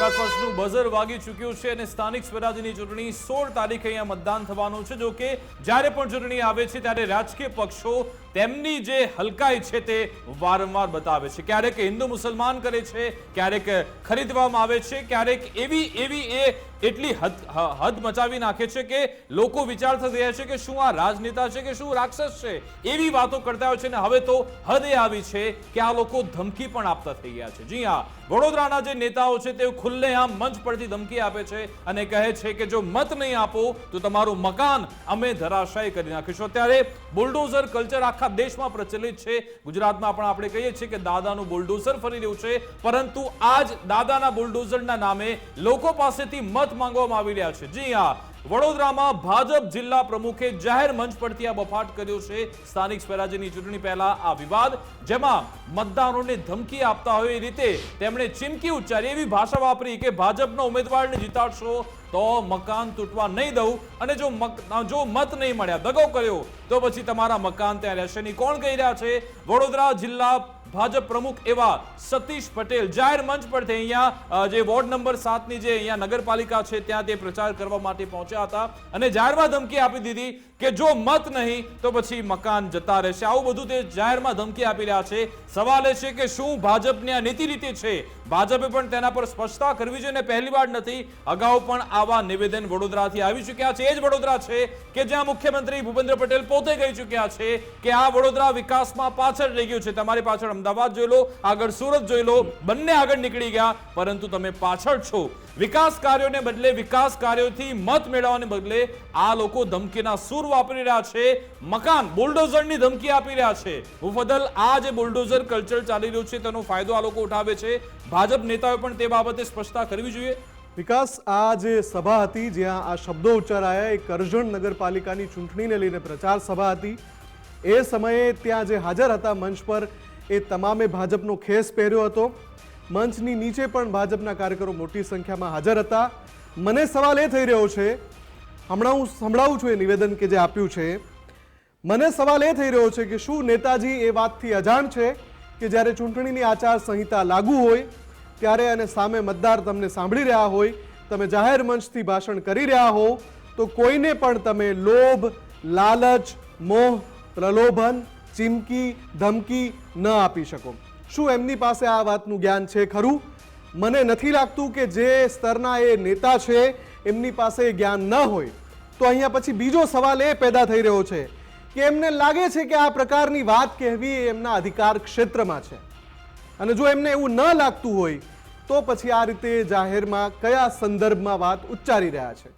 Gujarat ફર્સ્ટનું buzzer વાગી ચૂક્યું છે અને સ્થાનિક સ્વરાજ્યની ચૂંટણી 16 તારીખે અહીંયા મતદાન થવાનું છે। જો કે જ્યારે પણ ચૂંટણી આવે છે ત્યારે રાજકીય પક્ષો તેમની જે હલકાઈ છે તે વારંવાર બતાવે છે। ક્યારેક હિન્દુ મુસલમાન કરે છે, ક્યારેક ખરીદવામાં આવે છે, ક્યારેક એવી એટલી હદ મચાવી નાખે છે કે લોકો વિચારતા થઈ રહ્યા છે કે શું આ રાજનેતા છે કે શું રાક્ષસ છે, એવી વાતો કરતા હોય છે। અને હવે તો હદે આવી છે કે આ લોકો ધમકી પણ આપતા થઈ ગયા છે। જી હા, વડોદરાના જે નેતાઓ છે તે ખુલ્લેઆમ મંચ પરથી ધમકી આપે છે અને કહે છે કે જો મત નહીં આપો તો તમારું મકાન અમે ધરાશાયી કરી નાખીશું। અત્યારે બુલડોઝર કલ્ચર આખા દેશમાં પ્રચલિત છે। ગુજરાતમાં પણ આપણે કહીએ છીએ કે દાદાનું બુલડોઝર ફરી રહ્યું છે, પરંતુ આજ દાદાના બુલડોઝરના નામે લોકો પાસેથી મત માંગવામાં આવી રહ્યા છે। જી હા, વડોદરામાં ભાજપ જિલ્લા પ્રમુખે જાહેર મંચ પરથી આ બફાટ કર્યો છે। સ્થાનિક સ્વરાજ્યની ચૂંટણી પહેલા આ વિવાદ, જેમાં મતદારોને ધમકી આપતા હોય એ રીતે તેમણે ચીમકી ઉચ્ચારી, એવી ભાષા વાપરી કે ભાજપના ઉમેદવારને જીતાડશો તો મકાન તૂટવા નહીં દઉં, અને જો મત નહીં મળ્યા, દગો કર્યો તો પછી તમારા મકાન ત્યાં રહેશે નહીં। કોણ કહી રહ્યા છે? વડોદરા જિલ્લા ભાજપ પ્રમુખ એવા સતીશ પટેલ જાહેર મંચ પરથી અહીંયા જે વોર્ડ નંબર 7 ની જે અહીંયા નગરપાલિકા છે ત્યાં તે પ્રચાર કરવા માટે પહોંચ્યા હતા અને જાહેરમાં ધમકી આપી દીધી કે જો મત નહીં તો પછી મકાન જતા રહેશે। આવું બધું તે જાહેરમાં ધમકી આપી રહ્યા છે। સવાલ એ છે કે શું ભાજપની આ નીતિ રીતે છે? ભાજપે પણ તેના પર સ્પષ્ટતા કરવી જોઈએ ને પહેલીવાર નથી, અગાઉ પણ આવા નિવેદન વડોદરાથી આવી ચૂક્યા છે। એ જ વડોદરા છે કે જ્યાં મુખ્યમંત્રી ભૂપેન્દ્ર પટેલ પોતે કહી ચૂક્યા છે કે આ વડોદરા વિકાસમાં પાછળ રહી ગયું છે। તમારી પાછળ અમદાવાદ જોઈ લો, આગળ સુરત જોઈ લો, બંને આગળ નીકળી ગયા, પરંતુ તમે પાછળ છો। વિકાસ કાર્યોને બદલે, વિકાસ કાર્યોથી મત મેળવવાને બદલે આ લોકો ધમકીના સૂર વાપરી રહ્યા છે, મકાન બુલડોઝરની ધમકી આપી રહ્યા છે। મુફદ્દલ આ જે બુલડોઝર કલ્ચર ચાલી રહ્યું છે તેનો ફાયદો આ લોકો ઉઠાવે છે। ભાજપ નેતાઓએ પણ તે બાબતે સ્પષ્ટતા કરવી જોઈએ। વિકાસ, આ જે સભા હતી જ્યાં આ શબ્દો ઉચ્ચારાયા એ કરજણ નગરપાલિકાની ચૂંટણીને લઈને પ્રચાર સભા હતી। એ સમયે ત્યાં જે હાજર હતા મંચ પર એ તમામે ભાજપનો ખેસ પહેર્યો હતો। મંચની નીચે પણ ભાજપના કાર્યકરો મોટી સંખ્યામાં હાજર હતા। મને સવાલ એ થઈ રહ્યો છે, હમણાં હું સંભળાવું છું એ નિવેદન કે જે આપ્યું છે, મને સવાલ એ થઈ રહ્યો છે કે શું નેતાજી એ વાતથી અજાણ છે કે જ્યારે ચૂંટણીની આચાર સંહિતા લાગુ હોય ત્યારે અને સામે મતદાર તમને સાંભળી રહ્યા હોય, તમે જાહેર મંચથી ભાષણ કરી રહ્યા હો તો કોઈને પણ તમે લોભ, લાલચ, મોહ, પ્રલોભન, ચીમકી, ધમકી ન આપી શકો? શું એમની પાસે આ વાતનું જ્ઞાન છે ખરું? મને નથી લાગતું કે જે સ્તરના એ નેતા છે એમની પાસે જ્ઞાન ન હોય। તો અહીંયા પછી બીજો સવાલ એ પેદા થઈ રહ્યો છે કે એમને લાગે છે કે આ પ્રકારની વાત કહેવી એ એમના અધિકાર ક્ષેત્રમાં છે, અને જો એમને એવું ન લાગતું હોય તો પછી આ રીતે જાહેરમાં કયા સંદર્ભમાં વાત ઉચ્ચારી રહ્યા છે?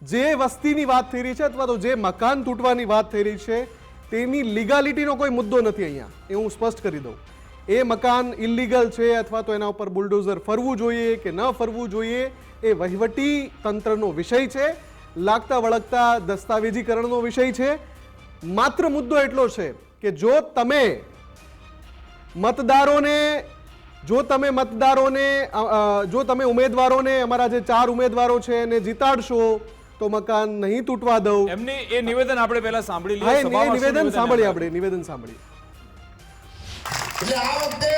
જે વસ્તીની વાત થઈ રહી છે અથવા તો જે મકાન તૂટવાની વાત થઈ રહી છે તેની લીગાલિટીનો કોઈ મુદ્દો નથી અહીંયા, એ હું સ્પષ્ટ કરી દઉં। એ મકાન ઇલીગલ છે અથવા તો એના ઉપર બુલડોઝર ફરવું જોઈએ કે ન ફરવું જોઈએ એ વહીવટી તંત્રનો વિષય છે, લાગતા વળગતા દસ્તાવેજીકરણનો વિષય છે। માત્ર મુદ્દો એટલો છે કે જો તમે ઉમેદવારોને અમારા જે 4 ઉમેદવારો છે એને જીતાડશો તો મકાન નહીં તૂટવા દઉં। એમની એ નિવેદન આપણે પહેલા સાંભળી લઈએ। નિવેદન સાંભળીએ આપણે, નિવેદન સાંભળીએ। એટલે આ વખતે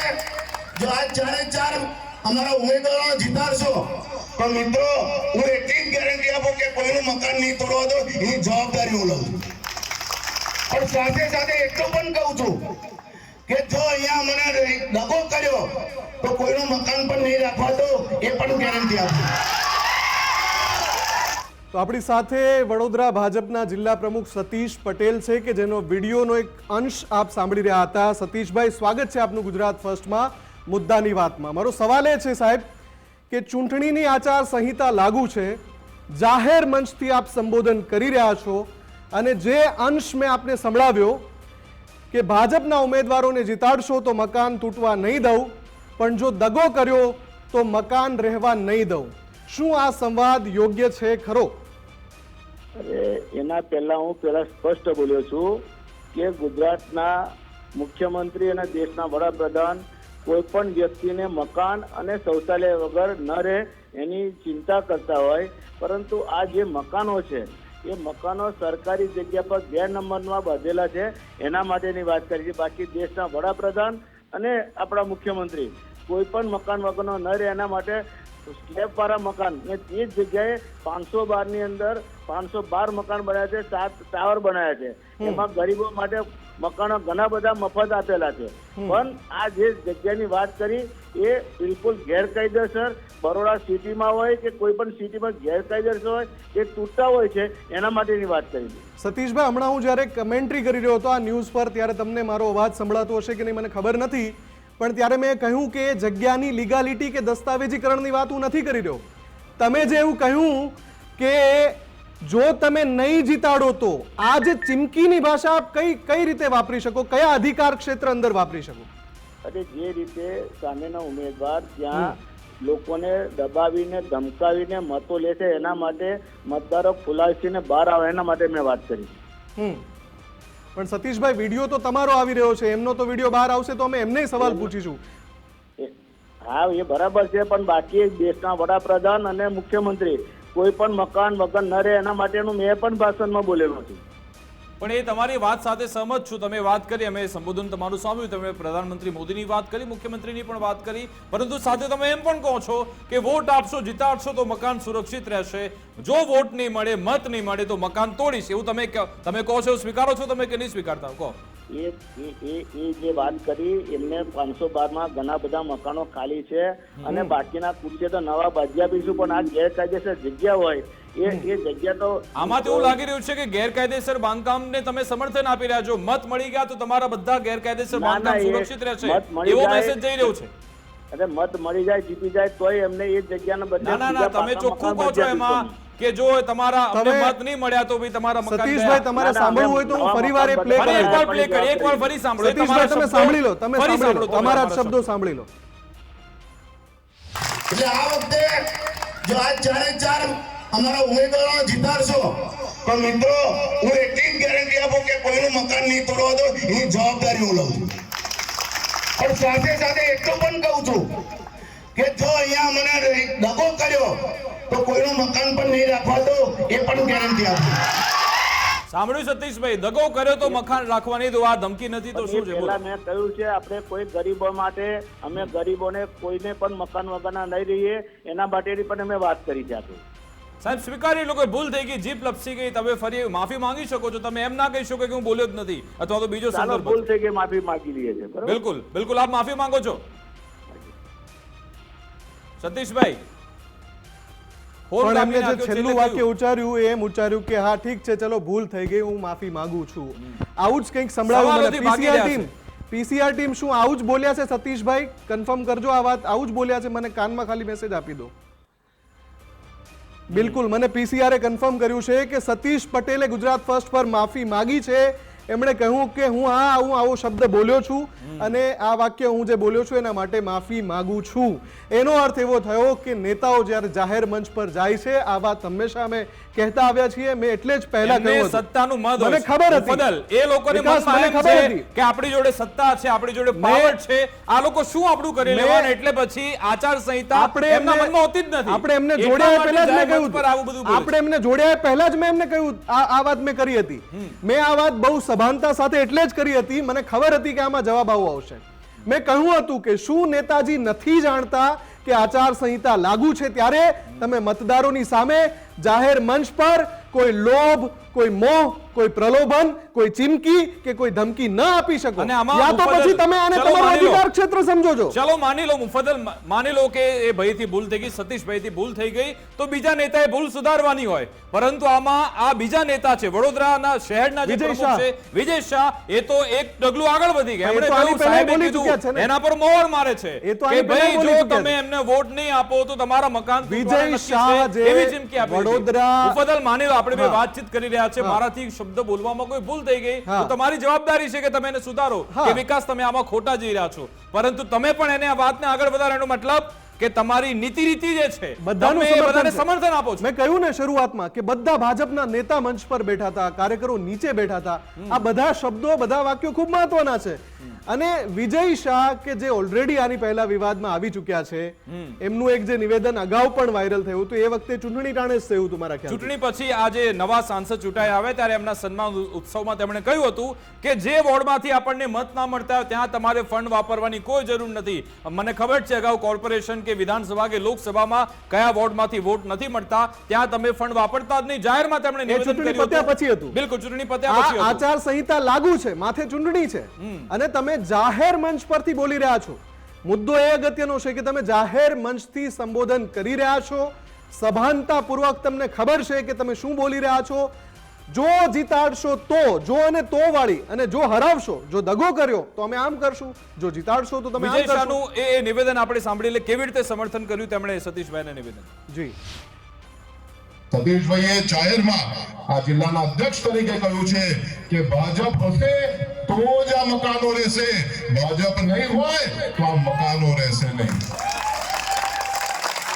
જો આ 4 અમારા ઉમેદવારોને જીતાડશો તો મિત્રો હું એટલી જ ગેરંટી આપું કે કોઈનું મકાન નહીં તોડવા દો, એની જવાબદારી હું લઉં છું। પણ સાથે સાથે એટલું પણ કહું છું કે જો અહીંયા મને દગો કર્યો તો કોઈનું મકાન પણ નહીં રાખવા દો, એ પણ ગેરંટી આપું। તો આપણી સાથે વડોદરા ભાજપના જિલ્લા પ્રમુખ સતીશ પટેલ છે કે જેનો વિડીયોનો એક અંશ આપ સાંભળી રહ્યા હતા। સતીશભાઈ, સ્વાગત છે આપનું ગુજરાત ફર્સ્ટમાં મુદ્દાની વાતમાં। મારો સવાલ એ છે સાહેબ કે ચૂંટણીની આચાર સંહિતા લાગુ છે, જાહેર મંચથી આપ સંબોધન કરી રહ્યા છો અને જે અંશ મેં આપને સંભળાવ્યો કે ભાજપના ઉમેદવારોને જીતાડશો તો મકાન તૂટવા નહીં દઉં, પણ જો દગો કર્યો તો મકાન રહેવા નહીં દઉં, શું આ સંવાદ યોગ્ય છે ખરો? એના પહેલા હું સ્પષ્ટ બોલ્યો છું કે ગુજરાતના મુખ્યમંત્રી અને દેશના વડાપ્રધાન કોઈ પણ વ્યક્તિને મકાન અને શૌચાલય વગર ન રહે એની ચિંતા કરતા હોય, પરંતુ આ જે મકાનો છે એ મકાનો સરકારી જગ્યા પર 2 નંબરમાં બાંધેલા છે એના માટેની વાત કરી છે। બાકી દેશના વડાપ્રધાન અને આપણા મુખ્યમંત્રી કોઈ પણ મકાન વગરનો ન રહે એના માટે સ્લેબ વાળા મકાન ને તે જ જગ્યાએ 512 ની અંદર 512 મકાન બન્યા છે, 7 ટાવર બનાવ્યા છે. એમાં ગરીબો માટે મકાનો ઘણા બધા મફત આપેલા છે. પણ આ જે જગ્યાની વાત કરી એ બિલકુલ ગેરકાયદેસર બરોડા સિટીમાં હોય કે કોઈ પણ સિટીમાં ગેરકાયદેસર હોય કે તૂટતા હોય છે એના માટેની વાત કરી. સતીશભાઈ, હમણાં હું જ્યારે કમેન્ટ્રી કરી રહ્યો હતો આ ન્યૂઝ પર ત્યારે તમને મારો અવાજ સંભળાતો હશે કે નહીં મને ખબર નથી, પણ ત્યારે મેં કહ્યું કે જગ્યાની લીગાલિટી કે દસ્તાવેજીકરણની વાત હું નથી કરી રહ્યો. તમે જે એવું કહ્યું કે જો તમે નહીં જીતાડો તો આ જે ચીમકીની ભાષા આપ કઈ રીતે વાપરી શકો, કયા અધિકાર ક્ષેત્ર અંદર વાપરી શકો? અને જે રીતે સામેના ઉમેદવાર ત્યાં લોકોને દબાવીને ધમકાવીને મતો લે છે એના માટે મતદારો ફુલાસીને બહાર આવે એના માટે મેં વાત કરી. પણ સતીશભાઈ, વિડીયો તો તમારો આવી રહ્યો છે, એમનો તો વિડીયો બહાર આવશે તો અમે એમને સવાલ પૂછીશું. હા, એ બરાબર છે, પણ બાકી દેશના વડાપ્રધાન અને મુખ્યમંત્રી કોઈ પણ મકાન વગર ન રહે એના માટેનું મેં પણ ભાષણમાં બોલેલું હતું. પણ એ તમારી વાત સાથે સહમત છું. તમે વાત કરી, અમે સંબોધન તમારું સાંભળ્યું, તમે પ્રધાનમંત્રી મોદીની વાત કરી, મુખ્યમંત્રીની પણ વાત કરી, પરંતુ સાથે તમે એમ પણ કહો છો કે વોટ આપશો, જીતાડશો તો મકાન સુરક્ષિત રહેશે, જો વોટ નહીં મળે, મત નહીં મળે તો મકાન તોડીશ, એવું તમે કહો છો. સ્વીકારો છો તમે કે નહીં સ્વીકારતા? કહો. એ જે વાત કરી એમને 512 માં ઘણા બધા મકાનો ખાલી છે અને બાકીના કુછે તો નવા બાંધી આપીશું, પણ આ ગેરકાયદેસર જગ્યા હોય એ જગ્યા તો આમાં એવું લાગી રહ્યું છે કે ગેરકાયદેસર બાંધકામને તમે સમર્થન આપી રહ્યા છો. મત મળી ગયા તો તમારા બધા ગેરકાયદેસર બાંધકામ સુરક્ષિત રહેશે એવો મેસેજ જઈ રહ્યો છે. અરે મત મળી જાય, જીતી જાય તોય એમને એ જગ્યાના બદલે ના, તમે ચોખ્ખું કહો છો એમાં કે જો તમારા મત નહીં મળ્યા તો ભાઈ તમારા મકાન. સતીશભાઈ, તમારે સાંભળવું હોય તો હું ફરીવાર એ પ્લે કરું. એકવાર ફરી સાંભળો. સતીશભાઈ, તમે સાંભળી લો, તમે સાંભળી લો, તમારા શબ્દો સાંભળી લો. એટલે આ વખતે જો આ 4 અમારા ઉમેદવારો જીતાડશો તો મિત્રો હું એટલી જ ગેરંટી આપું કે કોઈનું મકાન નહીં તોડવા દો, એની જવાબદારી હું લઉં છું. પણ સાથે સાથે એટલું પણ કહું છું કે જો અહીંયા મને દગો કર્યો તો કોઈનું મકાન પણ નહીં રાખવા દો, એ પણ ગેરંટી આપું. સાંભળ્યું સતીશભાઈ? દગો કર્યો તો મકાન રાખવાની દો, આ ધમકી નથી તો શું છે? પહેલા મેં કહ્યું છે આપણે કોઈ ગરીબો માટે, અમે ગરીબોને કોઈને પણ મકાન વગરના નહીં રહીએ એના માટેની પણ અમે વાત કરી છે. આપણે સાહેબ સ્વીકારી લો કે ભૂલ થઈ ગઈ, જીભ લપસી ગઈ, તમે ફરી માફી માંગી શકો છો. તમે એમ ના કહી શકો કે હું બોલ્યો જ નથી અથવા તો બીજો સંદર્ભ. ભૂલ થઈ ગઈ, માફી માંગી લઈએ છે. બિલકુલ બિલકુલ, આપ માફી માંગો છો સતીશભાઈ? પણ એમને જે છેલ્લું વાક્ય ઉચ્ચાર્યું એમ ઉચ્ચાર્યું કે હા ઠીક છે, ચલો ભૂલ થઈ ગઈ, હું માફી માંગુ છું. આવું જ કંઈક સંભળાવ્યું મને. પીસીઆર ટીમ શું આવું જ બોલ્યા છે સતીશભાઈ? કન્ફર્મ કરજો આ વાત, આવું જ બોલ્યા છે? મને કાનમાં ખાલી મેસેજ આપી દો. બિલકુલ, મને પીસીઆરે કન્ફર્મ કર્યું છે કે સતીશ પટેલે ગુજરાત ફર્સ્ટ પર માફી માંગી છે. એમણે કહ્યું કે હું આવો શબ્દ બોલ્યો છું અને આ વાક્ય હું જે બોલ્યો છું એના માટે માફી માંગુ છું. એનો અર્થ એવો થયો કે નેતાઓ જ્યારે જાહેર મંચ પર જાય છે, આ વાત હંમેશા અમે કહેતા આવ્યા છીએ. મેં એટલે જ પહેલા કહ્યું સત્તાનું મદ મને ખબર હતી, એ લોકોને મને ખબર હતી કે આપણી જોડે સત્તા છે, આપણી જોડે પાવર છે, આ લોકો શું આપણું કરી લેવાનું, એટલે પછી આચાર સંહિતા એમના મનમાં હોતી જ નથી. આપણે એમને જોડ્યા પહેલા જ મેં કહ્યું, આપણે એમને જોડ્યા પહેલા જ મેં એમને કહ્યું આ વાત મેં કરી હતી. મેં આ વાત બહુ સભાનતા સાથે એટલે જ કરી હતી, મને ખબર હતી કે આમાં જવાબ આવો આવશે. મેં કહ્યું હતું કે શું નેતાજી નથી જાણતા કે આચાર સંહિતા લાગુ છે, ત્યારે તમે મતદારોની સામે જાહેર મંચ પર કોઈ લોભ, કોઈ મોહ, કોઈ પ્રલોભન, કોઈ ચીમકી કે કોઈ ધમકી ન આપી શકો. યા તો પછી તમે આને તમારો અધિકાર ક્ષેત્ર સમજો છો. ચલો માની લો મુફદ્દલ, માની લો કે એ ભાઈથી ભૂલ થઈ ગઈ, સતીશભાઈથી ભૂલ થઈ ગઈ, તો બીજા નેતાએ ભૂલ સુધારવાની હોય. પરંતુ આમાં આ બીજા નેતા છે, વડોદરાના શહેરના જે પ્રમુખ છે વિજય શાહ, એ તો એક ડગલું આગળ વધી ગયા. એમણે કહ્યું, સાહેબે કીધું, એના પર મોહર મારે છે કે ભાઈ જો તમે એમને વોટ નહીં આપો તો તમારા મકાન વિજય શાહ જે એવી ચીમકી આપી. વડોદરા મુફદ્દલ માની લો આપણે બે વાતચીત કરી રહ્યા છે, મારાથી શબ્દ બોલવામાં કોઈ ભૂલ થઈ ગઈ તો તમારી જવાબદારી છે કે તમે એને સુધારો કે વિકાસ તમે આમાં ખોટા જઈ રહ્યા છો. પરંતુ તમે પણ એને આ વાતને આગળ વધારવાનો મતલબ કે તમારી નીતિ રીતિ જે છે બધાને સમર્થન આપો છો. મેં કહ્યું ને શરૂઆતમાં કે બધા ભાજપના નેતા મંચ પર બેઠા હતા, કાર્યકરો નીચે બેઠા હતા. આ બધા શબ્દો, બધા વાક્યો ખૂબ મહત્વના છે. અને વિજય શાહ કે જે ઓલરેડી આની પહેલા વિવાદમાં આવી ચૂક્યા છે, એમનું એક જે નિવેદન અગાઉ પણ વાયરલ થયું હતું, એ વખતે ચૂંટણી ટાણે જ થયું હતું મારા ખ્યાલ. ચૂંટણી પછી આજે નવા સાંસદ ચૂંટાઈ આવે ત્યારે એમના સન્માન ઉત્સવમાં તેમણે કહ્યું હતું કે જે વોર્ડમાંથી આપણને મત ના મળતા હોય ત્યાં તમારે ફંડ વાપરવાની કોઈ જરૂર નથી. મને ખબર છે અગાઉ કોર્પોરેશન કે કે વિધાનસભા કે લોકસભામાં કયા વોર્ડમાંથી વોટ નથી મળતા ત્યાં તમે ફંડ વાપરતા જ નહીં, જાહેરમાં તેમણે નિવેદન ચૂંટણી કર્યું પત્યા હતું. પછી હતું. બિલકુલ, ચૂંટણી પત્યા પછી આ હતું. આચાર સંહિતા લાગુ છે, માથે ચૂંટણી છે અને તમે જાહેર મંચ પરથી બોલી રહ્યા છો. મુદ્દો એ અગત્યનો છે કે તમે જાહેર મંચથી સંબોધન કરી રહ્યા છો, સભાનતાપૂર્વક તમને ખબર છે કે તમે શું બોલી રહ્યા છો. જો જીતાડશો તો, જો અને તો વાળી, અને જો હરાવશો, જો દગો કર્યો તો અમે આમ કરશું, જો જીતાડશો તો તમે આમ વિજય કરશો. શાહનું એ નિવેદન આપણે સાંભળી લે, કેવી રીતે સમર્થન કર્યું તેમણે સતીશભાઈને નિવેદન. જી, સતીશભાઈએ જાહેરમાં આ જિલ્લાના અધ્યક્ષ તરીકે કહ્યું છે કે ભાજપ હશે તો જ આ મકાનો રહેશે, ભાજપ નહીં હોય તો આ મકાનો રહેશે નહીં.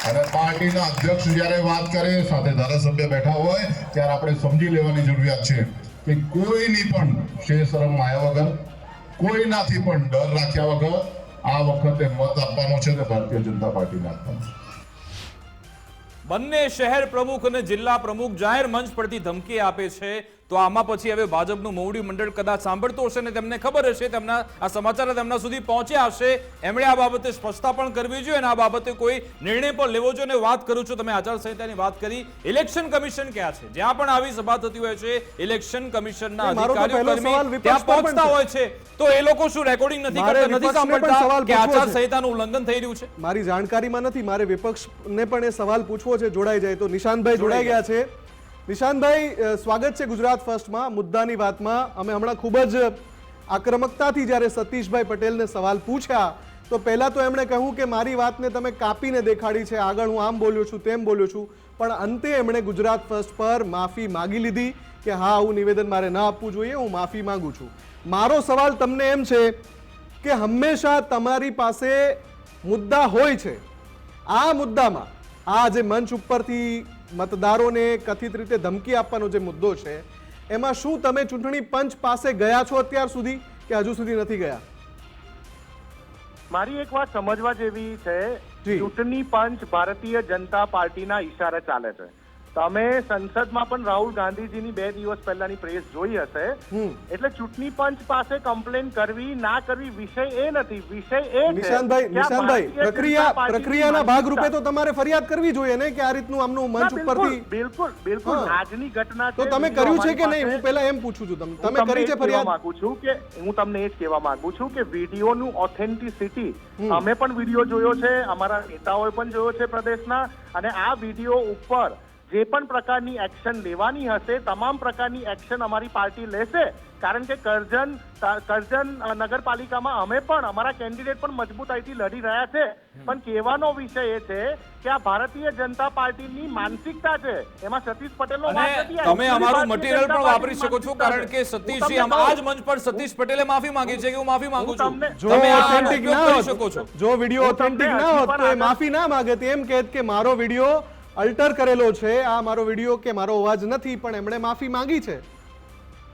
અને પાર્ટીના અધ્યક્ષ જ્યારે વાત કરે, સાથે ધારાસભ્ય બેઠા હોય, ત્યારે આપણે સમજી લેવાની જરૂરિયાત છે કે કોઈની પણ શરમ આવ્યા વગર, કોઈનાથી પણ ડર રાખ્યા વગર આ વખતે મત આપવાનો છે તે ભારતીય જનતા પાર્ટીને આપવાનો છે. બંને શહેર પ્રમુખ અને જિલ્લા પ્રમુખ જાહેર મંચ પરથી ધમકી આપે છે, તો આમાં પછી હવે ભાજપનું મોવડી મંડળ કદાચ સાંભળતું હશે ને તેમને ખબર હશે, તેમના આ સમાચાર તેમના સુધી પહોંચ્યા હશે, એમણે આ બાબતે સ્પષ્ટતા પણ કરવી જોઈએ અને આ બાબતે કોઈ નિર્ણય પણ લેવો જોઈએ. અને વાત કરું છું, તમે આચારસંહિતાની વાત કરી, ઇલેક્શન કમિશન ક્યાં છે? જ્યાં પણ આવી સભા થતી હોય છે, ઇલેક્શન કમિશનના મારો તો અધિકારીઓ પહેલો સવાલ કર્મી વિપક્ષ ત્યાં પર પણ પહોંચતા છે. હોય છે, તો એ લોકો શું રેકોર્ડિંગ નથી મારે કરતા, નથી વિપક્ષને પણ સાંભળતા સવાલ કે પૂછવો છે. આચારસંહિતાનું ઉલ્લંઘન થઈ રહ્યું છે? મારી જાણકારીમાં નથી, મારે વિપક્ષને પણ એ સવાલ પૂછવો છે. જોડાઈ જાય તો નિશાંતભાઈ જોડાઈ ગયા છે. નિશાંતભાઈ, સ્વાગત છે ગુજરાત ફર્સ્ટમાં. મુદ્દાની વાતમાં અમે હમણાં ખૂબ જ આક્રમકતાથી જ્યારે સતીશભાઈ પટેલને સવાલ પૂછ્યા તો પહેલા તો એમણે કહ્યું કે મારી વાતને તમે કાપીને દેખાડી છે, આગળ હું આમ બોલ્યો છું, તેમ બોલ્યો છું, પણ અંતે એમણે ગુજરાત ફર્સ્ટ પર માફી માંગી લીધી કે હા, આવું નિવેદન મારે ન આપવું જોઈએ, હું માફી માંગુ છું. મારો સવાલ તમને એમ છે કે હંમેશા તમારી પાસે મુદ્દા હોય છે, આ મુદ્દામાં આ જે મંચ ઉપરથી મતદારોને કથિત રીતે ધમકી આપવાનો જે મુદ્દો છે, એમાં શું તમે ચૂંટણી પંચ પાસે ગયા છો અત્યાર સુધી કે હજુ સુધી નથી ગયા? મારી એક વાત સમજવા જેવી છે. જી. ચૂંટણી પંચ ભારતીય જનતા પાર્ટીના ઈશારે ચાલે છે. તમે સંસદમાં પણ રાહુલ ગાંધીજીની 2 દિવસ પહેલાની પ્રેસ જોઈ હશે. એટલે ચૂંટણી પંચ પાસે કમ્પ્લેન કરવી ના કરવી વિષય એ નથી, વિષય એ છે નિશાંતભાઈ, કે આ નિશાંતભાઈ, ભારતીય જનતા પાર્ટીની પ્રક્રિયાના ભાગરૂપે તો માનસિકતા- તમારે ફરિયાદ કરવી જોઈએ ને કે આ રીતનું આમનું ના, મંચ ઉપરથી. બિલકુલ બિલકુલ હા. આજની ઘટના તો છે. તમે વિડીયો કર્યું છે કે અમારી નહીં? હું પાસે- પહેલા એમ પૂછું છું, હું તમે તમને કરી એ છે જ કહેવા ફરિયાદ? માંગુ છું કે હું તમને એ જ કહેવા માંગુ છું કે વિડીયોનું ઓથેન્ટિસિટી, અમે પણ વિડીયો જોયો છે, અમારા નેતાઓએ પણ જોયો છે પ્રદેશના, અને આ વિડીયો ઉપર જે પણ પ્રકારની એક્શન લેવાની હશે, તમામ પ્રકારની એક્શન અમારી પાર્ટી લેશે. કારણ કે કરજણ નગરપાલિકામાં અમે પણ, અમારા કેન્ડિડેટ પણ મજબૂતાઈથી લડી રહ્યા છે. પણ કહેવાનો વિષય એ છે કે આ ભારતીય જનતા પાર્ટીની માનસિકતા છે, એમાં સતીશ પટેલનો વાંક અને નથી. તમે આ અમારું ભારતીય મટીરિયલ જનતા પણ વાપરી પાર્ટીની શકો છો, માનસિકતા કારણ કે છે. સતીશજી હું તમને આ જ મંચ પર સતીશ પટેલે માફી માંગી છે કે હું માફી માંગુ છું. તમને- જો તમે આ ઓથેન્ટિક ઉપયોગ ના કરી હોત, શકો છો. જો વિડીયો હું તમને ઓથેન્ટિક ના હજી હોત પણ તો એ આગળ- માફી ના માંગે, એમ કહેત કે મારો વિડીયો અલ્ટર કરેલો છે, આ મારો વિડીયો કે મારો અવાજ નથી, પણ એમણે માફી માંગી છે.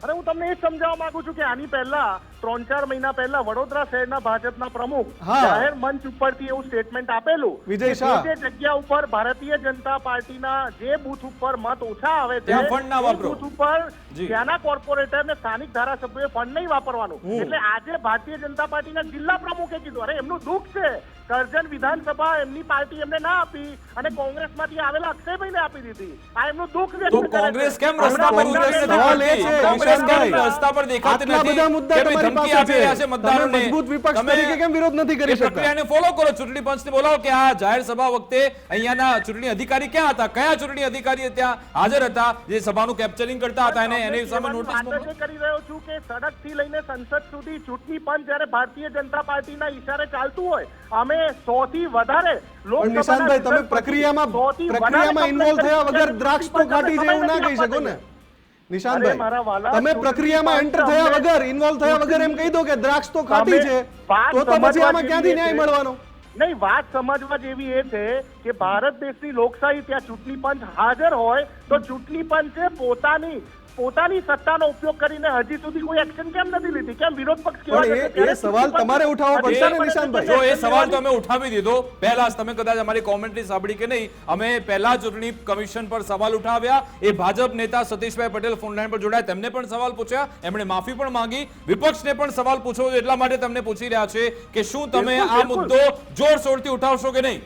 અરે હું તમને એ જ સમજાવવા માંગુ છું કે આની પહેલા 3-4 મહિના પહેલા વડોદરા શહેરના ભાજપના પ્રમુખ હા. જાહેર મંચ ઉપરથી એવું સ્ટેટમેન્ટ આપેલું વિજય કે શાહ. જે જગ્યા ઉપર ભારતીય જનતા પાર્ટીના જે બૂથ ઉપર મત ઓછા આવે છે, ત્યાં ફંડ ના એ વાપરો. બૂથ ઉપર જી. ત્યાંના કોર્પોરેટર ને સ્થાનિક ધારાસભ્યોએ ફંડ નહીં વાપરવાનું. એટલે આજે ભારતીય જનતા પાર્ટીના જિલ્લા પ્રમુખે કીધું, અરે એમનું દુઃખ છે, કરજણ વિધાનસભા એમની પાર્ટી એમને ના આપી અને કોંગ્રેસમાંથી આવેલા અક્ષયભાઈને આપી દીધી. આ એમનું દુઃખ વ્યક્ત તો કરે છે. કોંગ્રેસ કેમ રસ્તા પર કોંગ્રેસ ઉતરી નથી સવાલ એ કરતી? છે, કોંગ્રેસ કેમ નિશાંતભાઈ, રસ્તા પર દેખાતી આટલા નથી? બધા મુદ્દા કેમ એ તમારી ધમકી પાસે આપી રહ્યા છે છે, મતદારોને? તમે મજબૂત વિપક્ષ તમે તરીકે કેમ વિરોધ નથી કરી એ શકતા? પ્રક્રિયાને ફોલો કરો. ચૂંટણી પંચને બોલાવો કે આ જાહેર સભા વખતે અહીંયાના ચૂંટણી અધિકારી ક્યાં હતા, કયા ચૂંટણી અધિકારી ત્યાં હાજર હતા જે સભાનું કેપ્ચરિંગ કરતા હતા, એને એની સામે નોટિસ વાત મોકલો. જ કરી રહ્યો છું કે સડકથી લઈને સંસદ સુધી ચૂંટણી પંચ જ્યારે ભારતીય જનતા પાર્ટીના ઈશારે ચાલતું હોય, અમે 100 થી વધારે પણ નિશાંતભાઈ, તમે પ્રક્રિયામાં ઇન્વોલ્વ થયા વગર દ્રાક્ષ તો કાઢી છે એવું ના કહી શકો ને નિશાંતભાઈ. અરે મારા વાલા, તમે પ્રક્રિયામાં એન્ટર થયા વગર, ઇન્વોલ્વ થયા વગર એમ કહી દો કે દ્રાક્ષ તો ખાટી છે, તો પછી આમાં ક્યાંથી ન્યાય મળવાનો? નહીં, વાત સમજવા જેવી એ છે કે ભારત દેશની લોકશાહી, ત્યાં ચૂંટણી પંચ હાજર હોય તો ચૂંટણી પંચે પોતાની સત્તાનો ઉપયોગ કરીને હજી સુધી કોઈ એક્શન કેમ નથી લીધી? કેમ વિરોધ પક્ષ કેવા પણ છે? એ ત્યારે સવાલ ચૂંટણી તમારે પંચ ઉઠાવવો પડશે ને, અધિકાર નિશાંતભાઈ. જો એ action સવાલ તો લેવાની- અમે ઉઠાવી દીધો પહેલા જ, તમે કદાચ અમારી કોમેન્ટરી સાંભળી કે નહીં, અમે પહેલા ચૂંટણી કમિશન પર સવાલ ઉઠાવ્યા, એ ભાજપ નેતા સતીશભાઈ પટેલ ફોન લાઈન પર જોડાયા, તેમને પણ સવાલ પૂછ્યા, એમણે માફી પણ માંગી, વિપક્ષને પણ સવાલ પૂછવો એટલા માટે તમને પૂછી રહ્યા છે કે શું તમે બિલકુલ, આ બિલકુલ. મુદ્દો જોરશોરથી ઉઠાવશો કે નહીં?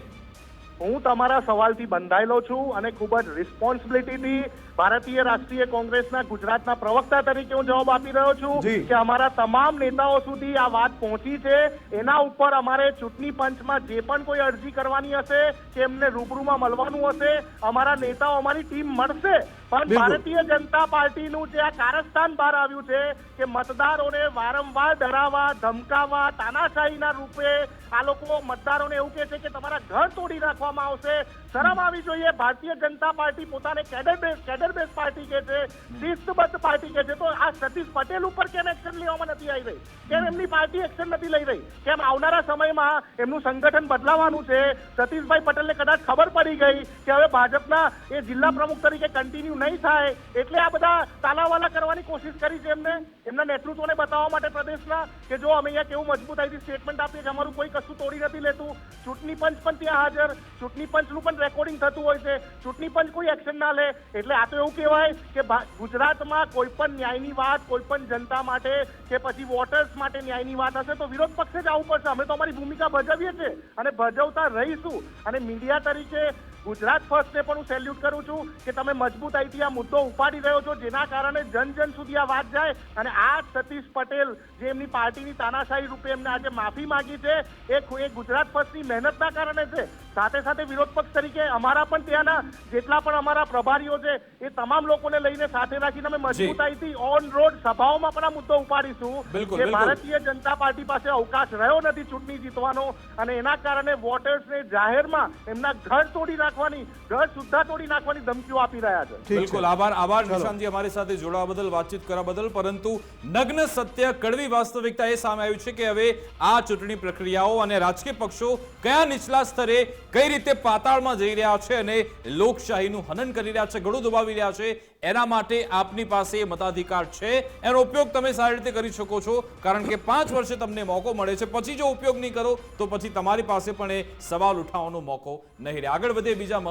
હું તમારા સવાલથી બંધાયેલો છું અને ખૂબ જ રિસ્પોન્સિબિલિટીથી ભારતીય રાષ્ટ્રીય કોંગ્રેસના ગુજરાતના પ્રવક્તા તરીકે હું જવાબ આપી રહ્યો છું જી. કે અમારા તમામ નેતાઓ સુધી આ વાત પહોંચી છે. એના ઉપર અમારે ચૂંટણી પંચમાં જે પણ કોઈ અરજી કરવાની હશે કે એમને રૂબરૂમાં મળવાનું હશે, અમારા નેતાઓ અમારી ટીમ મળશે. પણ બિલકુલ. ભારતીય જનતા પાર્ટીનું જે આ કારસ્તાન બહાર આવ્યું છે કે મતદારોને વારંવાર ડરાવવા, ધમકાવવા, તાનાશાહીના રૂપે આ લોકો મતદારોને એવું કહે છે કે તમારા ઘર તોડી નાખવામાં આવશે. શરમ આવી જોઈએ. ભારતીય જનતા પાર્ટી પોતાને કેડર બેઝ પાર્ટી કહે છે, શિસ્તબદ્ધ પાર્ટી કહે છે, તો આ સતીશ પટેલ ઉપર કેમ એક્શન લેવામાં નથી આવી રહી? કેમ એમની પાર્ટી એક્શન નથી લઈ રહી? કેમ આવનારા સમયમાં એમનું સંગઠન બદલાવાનું છે? સતીશભાઈ પટેલને કદાચ ખબર પડી ગઈ કે હવે ભાજપના એ જિલ્લા પ્રમુખ તરીકે કન્ટિન્યુ નહીં થાય, એટલે આ બધા તાલાવાલા કરવાની કોશિશ કરી છે એમને, એમના નેતૃત્વને બતાવવા માટે પ્રદેશના કે જો અમે અહીંયા કેવું મજબૂતાઈથી સ્ટેટમેન્ટ આપીએ કે અમારું કોઈ કશું તોડી નથી લેતું. ચૂંટણી પંચ પણ ત્યાં હાજર, ચૂંટણી પંચનું પણ રેકોર્ડિંગ થતું હોય છે, ચૂંટણી પંચ કોઈ એક્શન ના લે. એટલે આ તો એવું કહેવાય કે ગુજરાતમાં કોઈ પણ ન્યાયની વાત, કોઈ પણ જનતા માટે કે પછી વોટર્સ માટે ન્યાયની વાત હશે તો વિરોધ પક્ષે જ આવવું પડશે. અમે તો અમારી ભૂમિકા ભજવીએ છીએ અને ભજવતા રહીશું. અને મીડિયા તરીકે ગુજરાત ફર્સ્ટને પણ હું સેલ્યુટ કરું છું કે તમે મજબૂતાઈથી આ મુદ્દો ઉપાડી રહ્યો છો, જેના કારણે જન સુધી આ વાત જાય. અને આ સતીશ પટેલ જે એમની પાર્ટીની તાનાશાહી રૂપે એમને આજે માફી માંગી છે એ ગુજરાત ફર્સ્ટની મહેનતના કારણે છે. સાથે સાથે વિરોધ પક્ષ તરીકે અમારા પણ ત્યાંના જેટલા પણ અમારા પ્રભારીઓ છે એ તમામ લોકોને લઈને સાથે રાખીને અમે મજબૂતાઈથી ઓન રોડ સભાઓમાં પણ આ મુદ્દો ઉપાડીશું બિલકુલ, કે બિલકુલ. ભારતીય જનતા પાર્ટી પાસે અવકાશ રહ્યો નથી ચૂંટણી જીતવાનો અને એના કારણે વોટર્સને જાહેરમાં એમના ઘર તોડી નાખવાની, ઘર સુદ્ધા તોડી નાખવાની ધમકીઓ આપી રહ્યા છે. ઠીક છે. બિલકુલ, આભાર નિશાંતજી અમારી સાથે જોડાવા બદલ, વાતચીત કરવા બદલ. પરંતુ નગ્ન સત્ય, કડવી વાસ્તવિકતા એ સામે આવ્યું છે કે હવે આ ચૂંટણી પ્રક્રિયાઓ અને રાજકીય પક્ષો કયા નીચલા સ્તરે કઈ રીતે પાતાળમાં જઈ રહ્યા છે અને લોકશાહીનું હનન કરી રહ્યા છે, ગળું દબાવી રહ્યા છે. એના માટે આપની પાસે મતાધિકાર છે, એનો ઉપયોગ તમે સારી રીતે કરી શકો છો. કારણ કે 5 વર્ષે તમને મોકો મળે છે, પછી જો ઉપયોગ નહીં કરો તો પછી તમારી પાસે પણ એ સવાલ ઉઠાવવાનો મોકો નહીં રહે. આગળ વધે બીજા